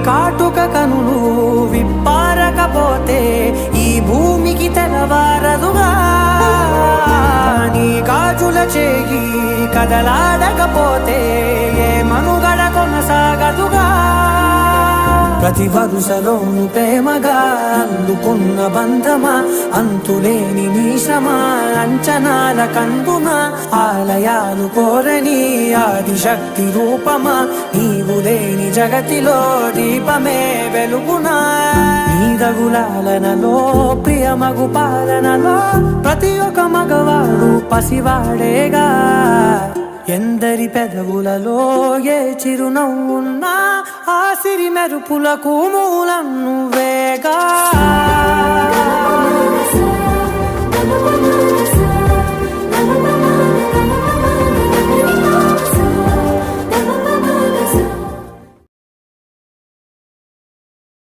కాటుక కనులు విప్పారకపోతే ఈ భూమికి తెలవారదుగా నీ గాజుల చేయి కదలాడకపోతే ఏ మనుగడ కొనసాగదుగా ప్రతి వరుసలోను ప్రేమగా అందుకున్న బంధమా అంతులేని నీ శ్రమ అంచనాల కందున ఆలయాలు కోరని ఆదిశక్తి రూపమా నీవు లేని జగతిలో దీపమే వెలుగునా నీదగులాలనలో ప్రియమగు పాలనలో ప్రతి ఒక్క మగవాడు పసివాడేగా ఎందరి పెదవులలో ఏ చిరునవ్వున్నా ఆ సిరి మెరుపులకు మూలం నువ్వేగా